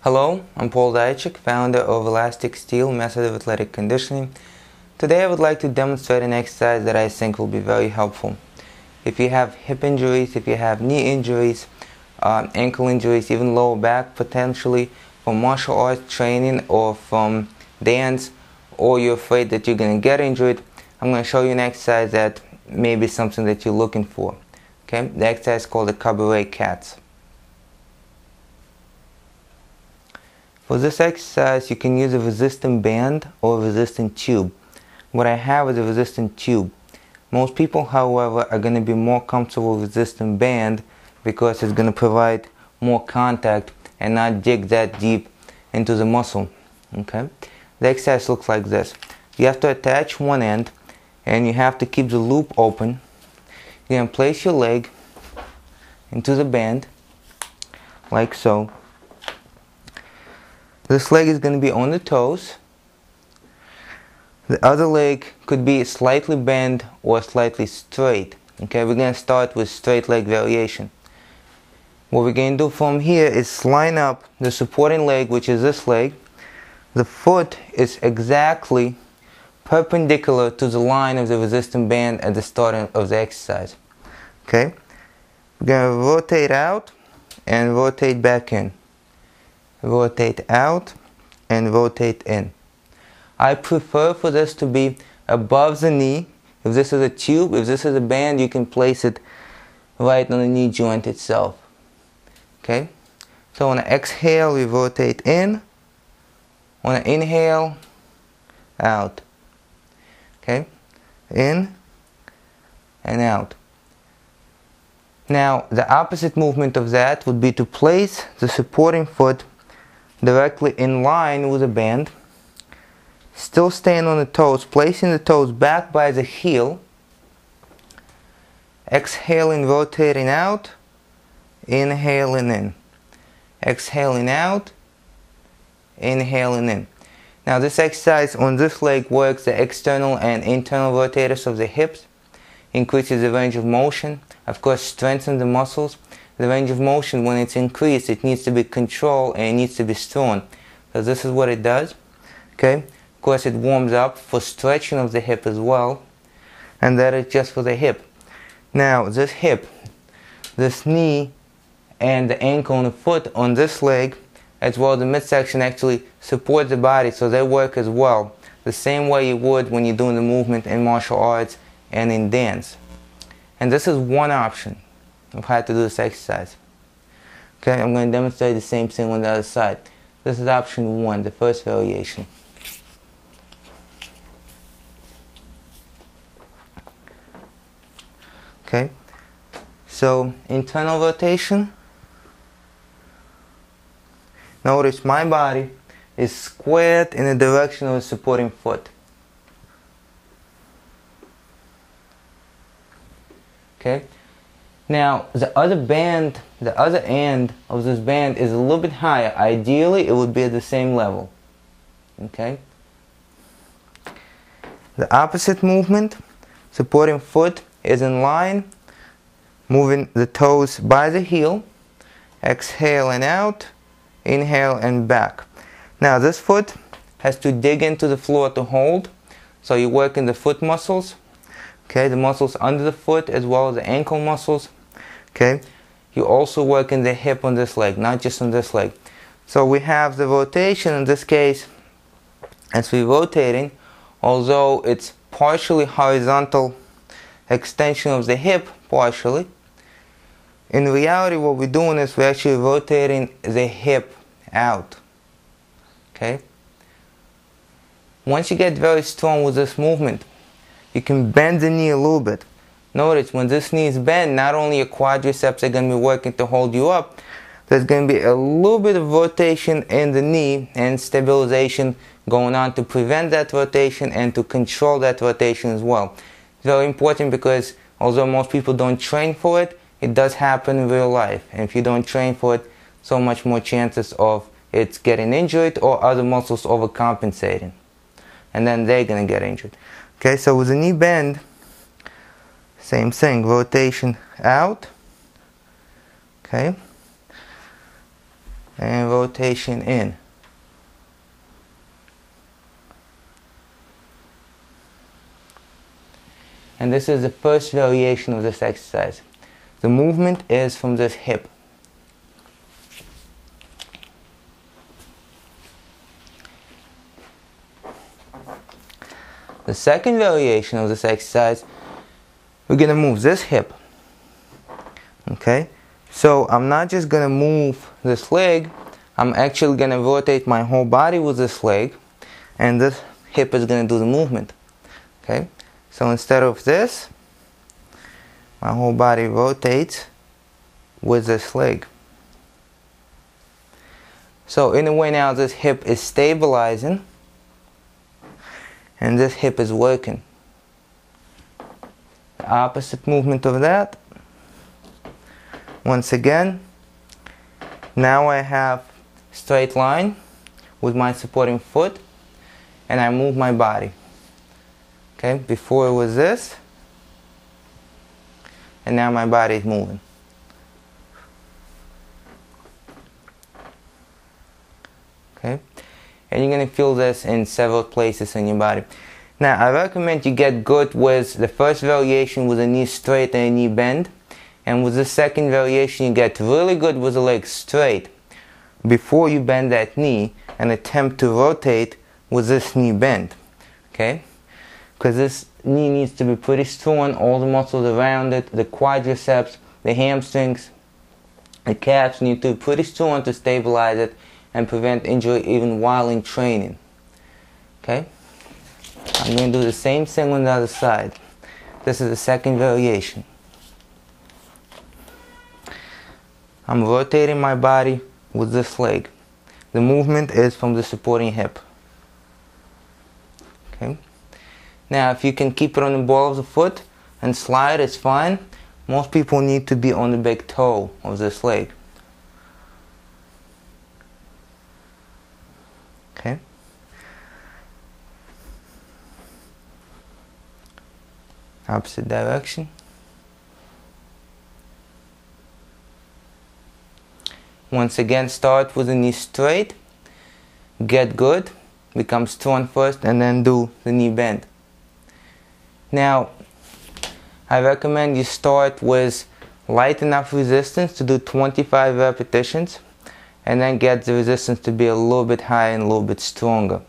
Hello, I'm Paul Dajcik, founder of Elastic Steel Method of Athletic Conditioning. Today I would like to demonstrate an exercise that I think will be very helpful. If you have hip injuries, if you have knee injuries, ankle injuries, even lower back potentially, from martial arts training or from dance, or you're afraid that you're going to get injured, I'm going to show you an exercise that may be something that you're looking for. Okay? The exercise is called the cabaret cats. For this exercise, you can use a resistant band or a resistant tube. What I have is a resistant tube. Most people, however, are going to be more comfortable with resistant band because it's going to provide more contact and not dig that deep into the muscle. Okay? The exercise looks like this. You have to attach one end and you have to keep the loop open. You're going to place your leg into the band like so. This leg is going to be on the toes. The other leg could be slightly bent or slightly straight. Okay, we're going to start with straight leg variation. What we're going to do from here is line up the supporting leg, which is this leg. The foot is exactly perpendicular to the line of the resistant band at the start of the exercise. Okay, we're going to rotate out and rotate back in. Rotate out and rotate in. I prefer for this to be above the knee. If this is a tube, if this is a band, you can place it right on the knee joint itself. Okay? So on an exhale, we rotate in. On an inhale, out. Okay? In and out. Now, the opposite movement of that would be to place the supporting foot directly in line with the band, still staying on the toes, placing the toes back by the heel, exhaling, rotating out, inhaling in, exhaling out, inhaling in. Now this exercise on this leg works the external and internal rotators of the hips, increases the range of motion, of course strengthens the muscles. The range of motion, when it's increased, it needs to be controlled and it needs to be strong. So this is what it does. Okay? Of course, it warms up for stretching of the hip as well. And that is just for the hip. Now, this hip, this knee, and the ankle and the foot on this leg, as well as the midsection, actually support the body, so they work as well. The same way you would when you're doing the movement in martial arts and in dance. And this is one option of how to do this exercise. Okay, I'm going to demonstrate the same thing on the other side. This is option 1, the first variation. Okay, so internal rotation. Notice my body is squared in the direction of the supporting foot. Okay. Now, the other band, the other end of this band is a little bit higher. Ideally, it would be at the same level. Okay? The opposite movement, supporting foot is in line, moving the toes by the heel, exhale and out, inhale and back. Now, this foot has to dig into the floor to hold, so you work in the foot muscles, okay, the muscles under the foot as well as the ankle muscles. Okay, you also work in the hip on this leg, not just on this leg. So we have the rotation in this case, as we're rotating, although it's partially horizontal extension of the hip, partially. In reality, what we're doing is we're actually rotating the hip out. Okay. Once you get very strong with this movement, you can bend the knee a little bit. Notice when this knee is bent, not only your quadriceps are going to be working to hold you up, there's going to be a little bit of rotation in the knee and stabilization going on to prevent that rotation and to control that rotation as well. It's very important because although most people don't train for it, it does happen in real life. And if you don't train for it, so much more chances of it's getting injured or other muscles overcompensating. And then they're going to get injured. Okay, so with the knee bend, same thing, rotation out, okay, and rotation in. And this is the first variation of this exercise. The movement is from this hip. The second variation of this exercise, we're going to move this hip. Okay? So I'm not just going to move this leg, I'm actually going to rotate my whole body with this leg, and this hip is going to do the movement. Okay? So instead of this, my whole body rotates with this leg. So in a way now this hip is stabilizing and this hip is working. The opposite movement of that. Once again, now I have straight line with my supporting foot and I move my body. Okay, before it was this, and now my body is moving. Okay, and you're going to feel this in several places in your body. Now I recommend you get good with the first variation with a knee straight and a knee bend, and with the second variation you get really good with the leg straight before you bend that knee and attempt to rotate with this knee bend. Okay, because this knee needs to be pretty strong, all the muscles around it, the quadriceps, the hamstrings, the calves need to be pretty strong to stabilize it and prevent injury even while in training. Okay? I'm going to do the same thing on the other side. This is the second variation. I'm rotating my body with this leg. The movement is from the supporting hip. Okay? Now if you can keep it on the ball of the foot and slide, it's fine. Most people need to be on the big toe of this leg. Okay? Opposite direction. Once again, start with the knee straight. Get good. Become strong first and then do the knee bend. Now, I recommend you start with light enough resistance to do 25 repetitions and then get the resistance to be a little bit higher and a little bit stronger.